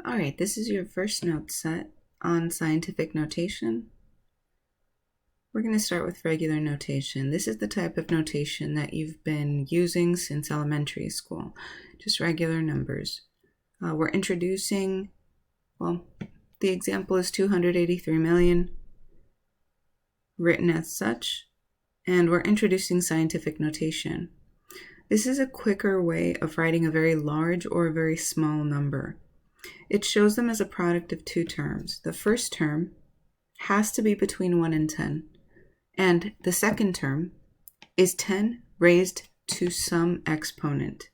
All right, this is your first note set on scientific notation. We're going to start with regular notation. This is the type of notation that you've been using since elementary school, just regular numbers. We're introducing, the example is 283 million, written as such, and we're introducing scientific notation. This is a quicker way of writing a very large or a very small number. It shows them as a product of two terms. The first term has to be between 1 and 10, and the second term is 10 raised to some exponent.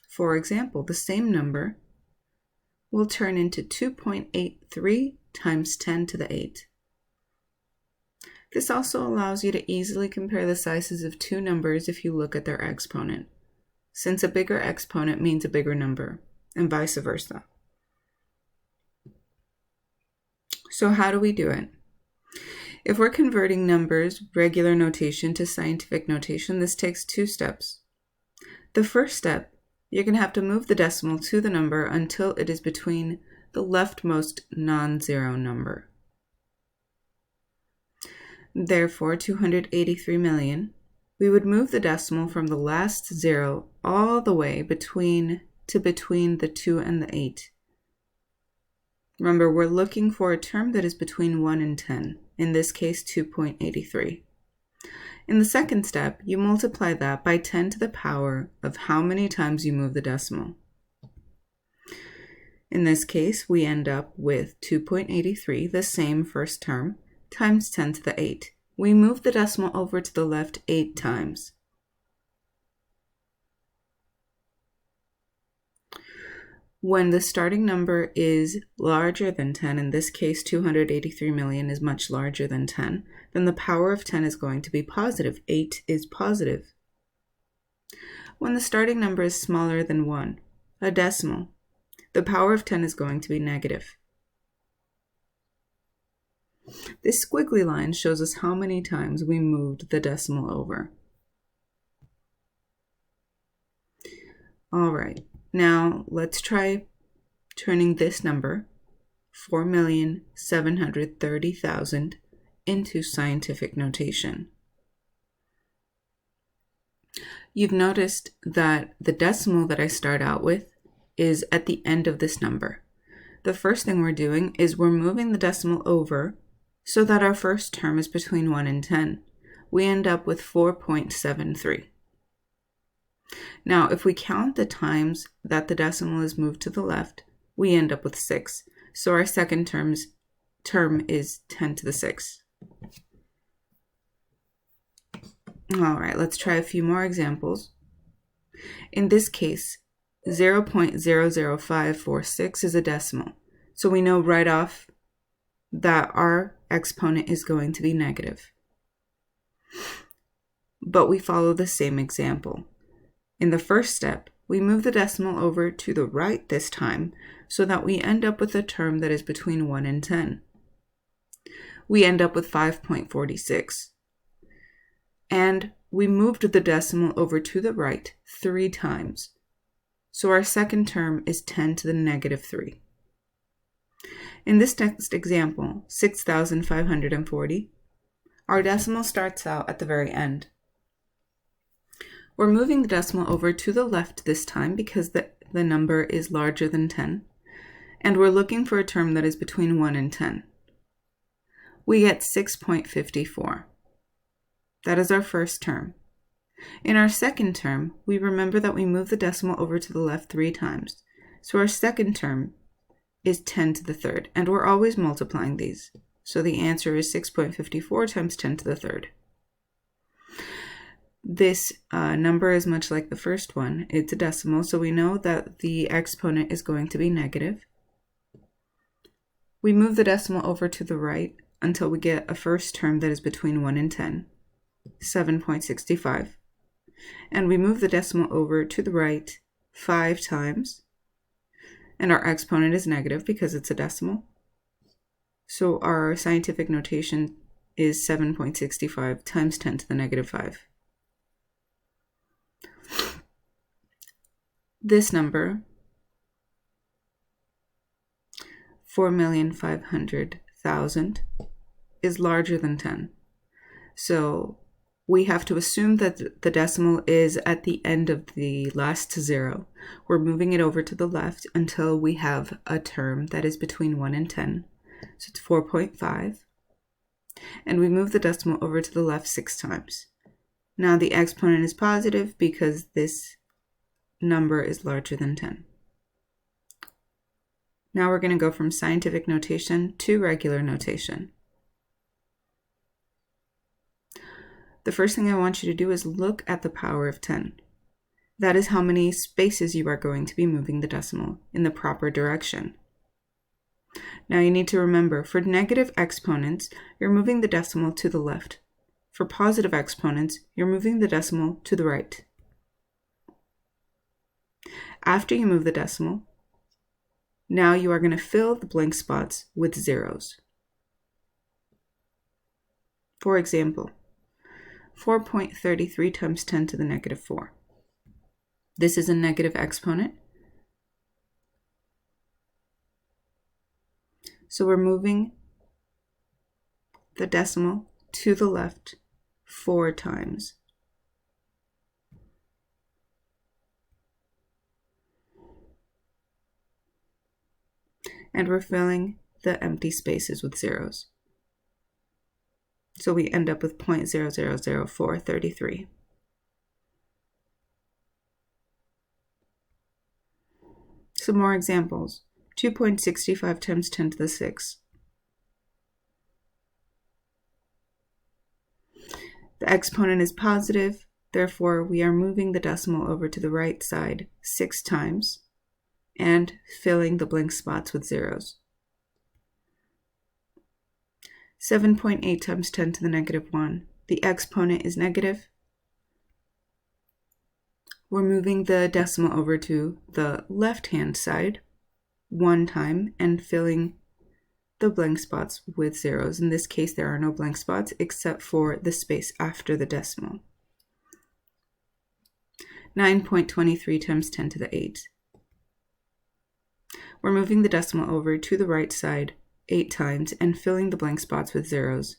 For example, the same number will turn into 2.83 times 10 to the 8. This also allows you to easily compare the sizes of two numbers if you look at their exponent, since a bigger exponent means a bigger number, and vice versa. So how do we do it? If we're converting numbers, regular notation, to scientific notation, this takes two steps. The first step, you're going to have to move the decimal to the number until it is between the leftmost non-zero number. Therefore, 283 million, we would move the decimal from the last zero all the way between the 2 and the 8. Remember, we're looking for a term that is between 1 and 10, in this case 2.83. In the second step, you multiply that by 10 to the power of how many times you move the decimal. In this case, we end up with 2.83, the same first term, times 10 to the 8. We move the decimal over to the left 8 times. When the starting number is larger than 10, in this case 283 million is much larger than 10, then the power of 10 is going to be positive. 8 is positive. When the starting number is smaller than 1, a decimal, the power of 10 is going to be negative. This squiggly line shows us how many times we moved the decimal over. All right, now let's try turning this number, 4,730,000, into scientific notation. You've noticed that the decimal that I start out with is at the end of this number. The first thing we're doing is we're moving the decimal over so that our first term is between 1 and 10. We end up with 4.73. Now, if we count the times that the decimal is moved to the left, we end up with 6. So our second term is 10 to the 6. All right, let's try a few more examples. In this case, 0.00546 is a decimal. So we know right off that our exponent is going to be negative. But we follow the same example. In the first step, we move the decimal over to the right this time so that we end up with a term that is between 1 and 10. We end up with 5.46. And we moved the decimal over to the right 3 times. So our second term is 10 to the negative 3. In this next example, 6,540, our decimal starts out at the very end. We're moving the decimal over to the left this time because the number is larger than 10, and we're looking for a term that is between 1 and 10. We get 6.54. That is our first term. In our second term, we remember that we move the decimal over to the left 3 times, so our second term is 10 to the third, and we're always multiplying these. So the answer is 6.54 times 10 to the third. This number is much like the first one. It's a decimal, so we know that the exponent is going to be negative. We move the decimal over to the right until we get a first term that is between 1 and 10, 7.65. And we move the decimal over to the right 5 times, and our exponent is negative because it's a decimal. So our scientific notation is 7.65 times 10 to the negative 5. This number 4,500,000 is larger than 10. So we have to assume that the decimal is at the end of the last zero. We're moving it over to the left until we have a term that is between 1 and 10. So it's 4.5. And we move the decimal over to the left 6 times. Now the exponent is positive because this number is larger than 10. Now we're going to go from scientific notation to regular notation. The first thing I want you to do is look at the power of 10. That is how many spaces you are going to be moving the decimal in the proper direction. Now you need to remember, for negative exponents, you're moving the decimal to the left. For positive exponents, you're moving the decimal to the right. After you move the decimal, now you are going to fill the blank spots with zeros. For example, 4.33 times 10 to the negative 4. This is a negative exponent. So we're moving the decimal to the left 4 times. And we're filling the empty spaces with zeros. So we end up with 0.000433. Some more examples. 2.65 times 10 to the 6. The exponent is positive, therefore we are moving the decimal over to the right side 6 times and filling the blank spots with zeros. 7.8 times 10 to the negative 1. The exponent is negative. We're moving the decimal over to the left-hand side 1 time and filling the blank spots with zeros. In this case, there are no blank spots except for the space after the decimal. 9.23 times 10 to the 8. We're moving the decimal over to the right side 8 times and filling the blank spots with zeros.